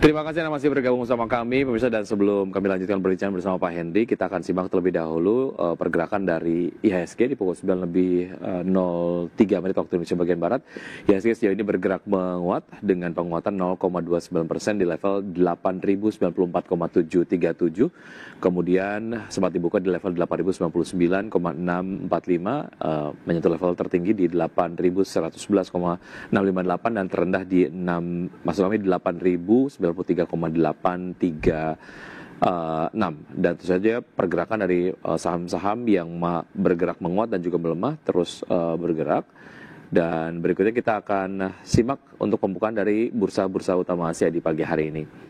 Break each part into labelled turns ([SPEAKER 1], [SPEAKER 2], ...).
[SPEAKER 1] Terima kasih Anda masih bergabung bersama kami, pemirsa, dan sebelum kami lanjutkan perbincangan bersama Pak Henry, kita akan simak terlebih dahulu pergerakan dari IHSG di pukul 9:03 waktu Indonesia bagian Barat. IHSG sejauh ini bergerak menguat dengan penguatan 0,29% di level 8.094,737. Kemudian sempat dibuka di level 8.099,645, menyentuh level tertinggi di 8.111,658 dan terendah di 8.093,836. Dan tentu saja pergerakan dari saham-saham yang bergerak menguat dan juga melemah terus bergerak. Dan berikutnya kita akan simak untuk pembukaan dari bursa-bursa utama Asia di pagi hari ini.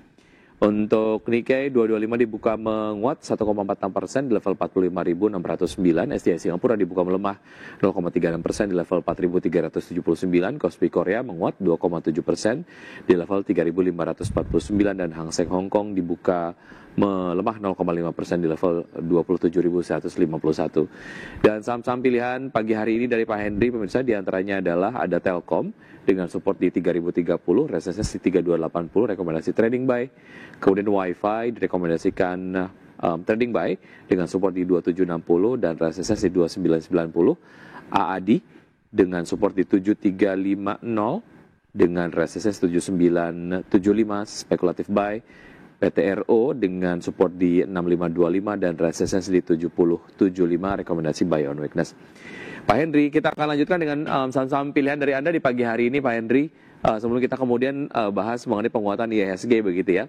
[SPEAKER 1] Untuk Nikkei 225 dibuka menguat 1,46% di level 45.609. STI Singapura dibuka melemah 0,36% di level 4.379. Kospi Korea menguat 2,7% di level 3.549 dan Hang Seng Hong Kong dibuka melemah 0,5% di level 27.151. Dan saham-saham pilihan pagi hari ini dari Pak Henry, pemirsa, diantaranya adalah ada Telkom dengan support di 3.030, resistance di 3.280, rekomendasi trading buy. Kemudian Wi-Fi direkomendasikan trading buy dengan support di 2760 dan resistance di 2990. AAD dengan support di 7350 dengan resistance 7975, spekulatif buy. PTRO dengan support di 6525 dan resistance di 7075, rekomendasi buy on weakness. Pak Henry, kita akan lanjutkan dengan saham-saham pilihan dari Anda di pagi hari ini, Pak Henry. Sebelum kita kemudian bahas mengenai penguatan IHSG begitu ya.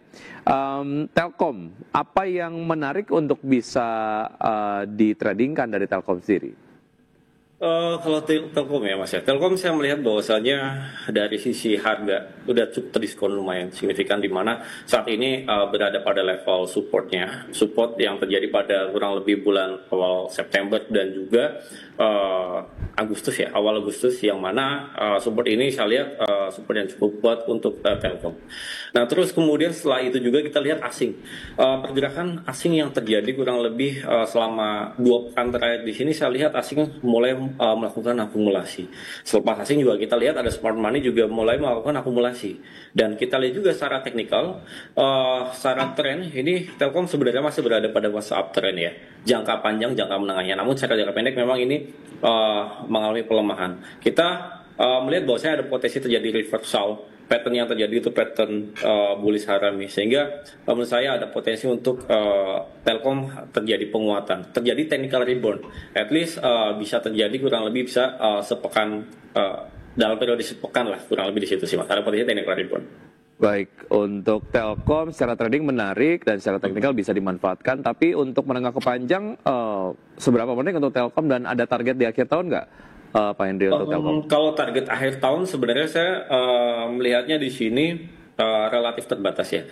[SPEAKER 1] Telkom, apa yang menarik untuk bisa ditradingkan dari Telkom sendiri?
[SPEAKER 2] Kalau Telkom ya Mas ya, Telkom saya melihat bahwasanya dari sisi harga udah cukup terdiskon lumayan signifikan, di mana saat ini berada pada level support yang terjadi pada kurang lebih bulan awal September dan juga Agustus ya, awal Agustus, yang mana support ini saya lihat support yang cukup kuat untuk Telkom. Nah terus kemudian setelah itu juga kita lihat asing, pergerakan asing yang terjadi kurang lebih selama 2 pekan terakhir di sini saya lihat asing mulai melakukan akumulasi. Selepas asing juga kita lihat ada smart money juga mulai melakukan akumulasi. Dan kita lihat juga secara teknikal, secara tren ini Telkom sebenarnya masih berada pada fase uptrend ya. Jangka panjang, jangka menengahnya. Namun secara jangka pendek memang ini mengalami pelemahan. Kita melihat bahwa saya ada potensi terjadi reversal. Pattern yang terjadi itu pattern bullish harami, sehingga menurut saya ada potensi untuk Telkom terjadi penguatan, terjadi technical rebound, at least bisa terjadi kurang lebih bisa sepekan, dalam periode sepekan lah kurang lebih di situ sih Mas, ada potensi technical rebound.
[SPEAKER 1] Baik, untuk Telkom secara trading menarik dan secara teknikal bisa dimanfaatkan, tapi untuk menengah ke panjang seberapa penting untuk Telkom dan ada target di akhir tahun nggak? Pak Henry untuk Telkom?
[SPEAKER 2] Kalau target akhir tahun sebenarnya saya melihatnya di sini relatif terbatas ya.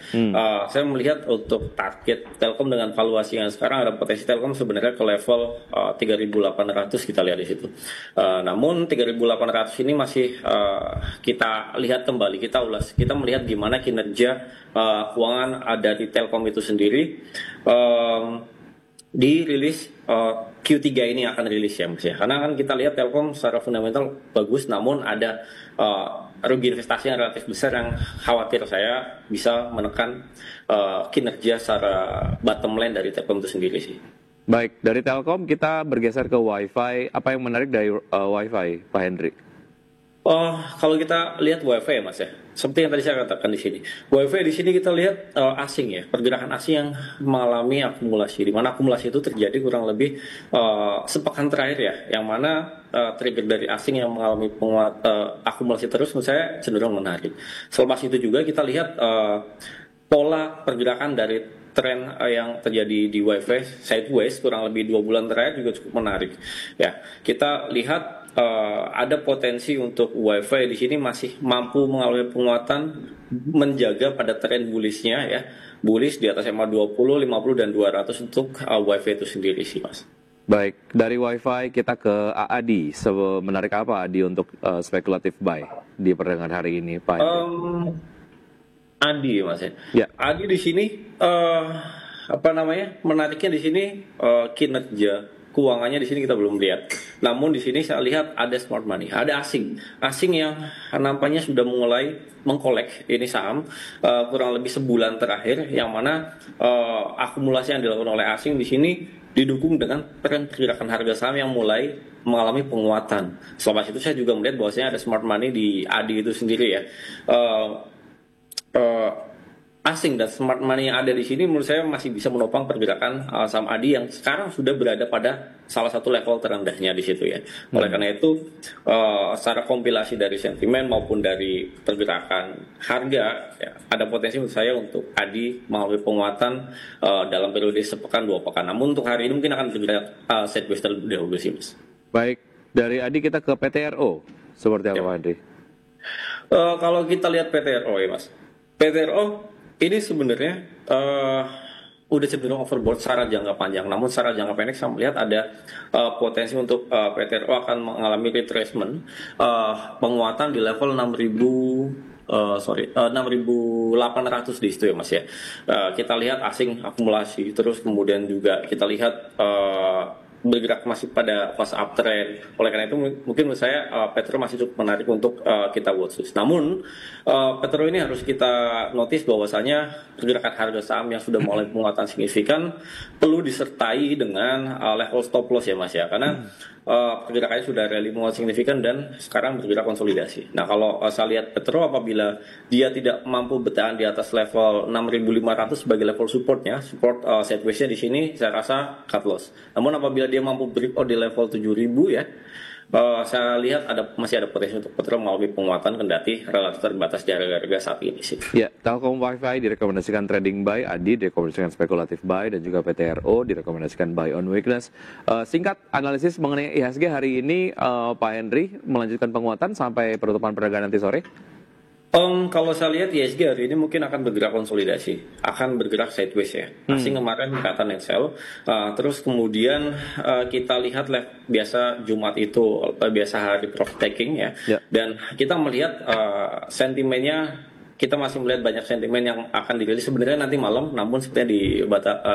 [SPEAKER 2] Saya melihat untuk target Telkom dengan valuasi yang sekarang ada potensi Telkom sebenarnya ke level 3.800 kita lihat di situ. Namun 3.800 ini masih kita lihat kembali, kita ulas, kita melihat gimana kinerja keuangan ada di Telkom itu sendiri. Dirilis Q3 ini akan rilis ya Mas ya. Karena kan kita lihat Telkom secara fundamental bagus, namun ada rugi investasi yang relatif besar yang khawatir saya bisa menekan kinerja secara bottom line dari Telkom itu sendiri sih.
[SPEAKER 1] Baik, dari Telkom kita bergeser ke Wi-Fi. Apa yang menarik dari Wi-Fi, Pak Henry?
[SPEAKER 2] Kalau kita lihat WiFi ya Mas ya, seperti yang tadi saya katakan di sini, WiFi di sini kita lihat asing ya, pergerakan asing yang mengalami akumulasi, di mana akumulasi itu terjadi kurang lebih sepekan terakhir ya, yang mana trigger dari asing yang mengalami akumulasi terus menurut saya cenderung menarik. Selepas itu juga kita lihat pola pergerakan dari tren yang terjadi di WiFi sideways kurang lebih 2 bulan terakhir juga cukup menarik ya. Kita lihat ada potensi untuk WiFi di sini masih mampu mengalami penguatan, menjaga pada tren bullishnya ya, bullish di atas MA 20, 50 dan 200 untuk WiFi itu sendiri sih Mas.
[SPEAKER 1] Baik, dari Wi-Fi kita ke AAD. Menarik apa AAD untuk spekulatif buy di perdagangan hari ini, Pak?
[SPEAKER 2] AAD Mas ya.
[SPEAKER 1] Ya.
[SPEAKER 2] AAD di sini menariknya di sini kinerja keuangannya di sini kita belum lihat. Namun di sini saya lihat ada smart money, ada asing yang nampaknya sudah mulai mengkolek ini saham kurang lebih sebulan terakhir, yang mana akumulasi yang dilakukan oleh asing di sini didukung dengan tren pergerakan harga saham yang mulai mengalami penguatan. Selepas itu saya juga melihat bahwasanya ada smart money di ADI itu sendiri ya. Asing dan smart money yang ada di sini menurut saya masih bisa menopang pergerakan saham ADI yang sekarang sudah berada pada salah satu level terendahnya di situ ya. Oleh karena itu secara kompilasi dari sentimen maupun dari pergerakan harga ya, ada potensi menurut saya untuk ADI mengalami penguatan dalam periode sepekan 2 pekan. Namun untuk hari ini mungkin akan bergerak sideways terlebih dahulu sih Mas.
[SPEAKER 1] Baik, dari ADI kita ke PTRO seperti apa Pak Henry?
[SPEAKER 2] Kalau kita lihat PTRO ya Mas, PTRO ini sebenarnya udah cenderung overbought secara jangka panjang. Namun secara jangka pendek saya melihat ada potensi untuk PTRO akan mengalami retracement, penguatan di level 6.800 di situ ya Mas ya. Kita lihat asing akumulasi, terus kemudian juga kita lihat bergerak masih pada fase uptrend. Oleh karena itu mungkin menurut saya Petro masih cukup menarik untuk kita watchlist. Namun Petro ini harus kita notice bahwasanya pergerakan harga saham yang sudah mulai penguatan signifikan perlu disertai dengan level stop loss ya Mas ya, karena pergerakannya sudah rally menguat signifikan dan sekarang bergerak konsolidasi. Nah kalau saya lihat Petro, apabila dia tidak mampu bertahan di atas level 6.500 sebagai level supportnya, support sideways-nya di sini saya rasa cut loss. Namun apabila dia mampu breakout di level 7.000 ya, saya lihat masih ada potensi untuk Petro mengalami penguatan kendati relatif terbatas di harga saat ini sih.
[SPEAKER 1] Ya, Telkom Wi-Fi direkomendasikan trading buy, ADI direkomendasikan spekulatif buy, dan juga PTRO direkomendasikan buy on weakness. Singkat analisis mengenai IHSG hari ini, Pak Henry melanjutkan penguatan sampai penutupan perdagangan nanti sore.
[SPEAKER 2] Kalau saya lihat IHSG hari ini mungkin akan bergerak konsolidasi, akan bergerak sideways ya. Asing kemarin kelihatan net sell, terus kemudian kita lihat biasa Jumat itu biasa hari profit taking ya. Dan kita melihat sentimennya, kita masih melihat banyak sentimen yang akan dirilis sebenarnya nanti malam, namun sepertinya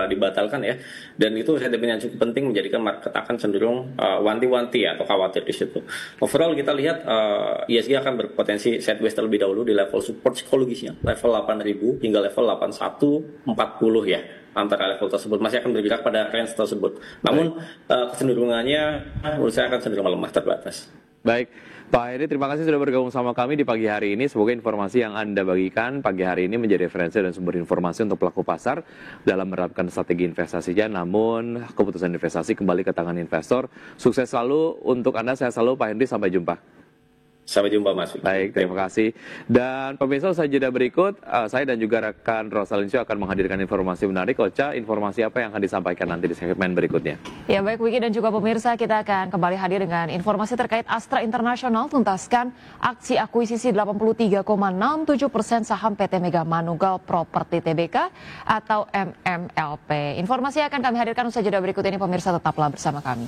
[SPEAKER 2] dibatalkan ya. Dan itu sentimen yang cukup penting menjadikan market akan cenderung wanti-wanti atau khawatir di situ. Overall kita lihat IHSG akan berpotensi sideways terlebih dahulu di level support psikologisnya, level 8.000 hingga level 8140 ya. Antara level tersebut masih akan bergerak pada range tersebut. Namun kecenderungannya menurut saya akan cenderung melemah terbatas.
[SPEAKER 1] Baik, Pak Henry, terima kasih sudah bergabung sama kami di pagi hari ini. Semoga informasi yang Anda bagikan pagi hari ini menjadi referensi dan sumber informasi untuk pelaku pasar dalam menerapkan strategi investasinya. Namun, keputusan investasi kembali ke tangan investor. Sukses selalu untuk Anda, saya selalu Pak Henry, sampai jumpa.
[SPEAKER 2] Sampai jumpa Mas.
[SPEAKER 1] Baik, terima kasih. Dan pemirsa, usai jeda berikut, saya dan juga rekan Rosalincio akan menghadirkan informasi menarik. Ocha, informasi apa yang akan disampaikan nanti di segmen berikutnya? Ya baik, Wiki dan juga pemirsa, kita akan kembali hadir dengan informasi terkait Astra International tuntaskan aksi akuisisi 83,67% saham PT Mega Manunggal Property Tbk atau MMLP. Informasi akan kami hadirkan usai jeda berikut ini, pemirsa tetaplah bersama kami.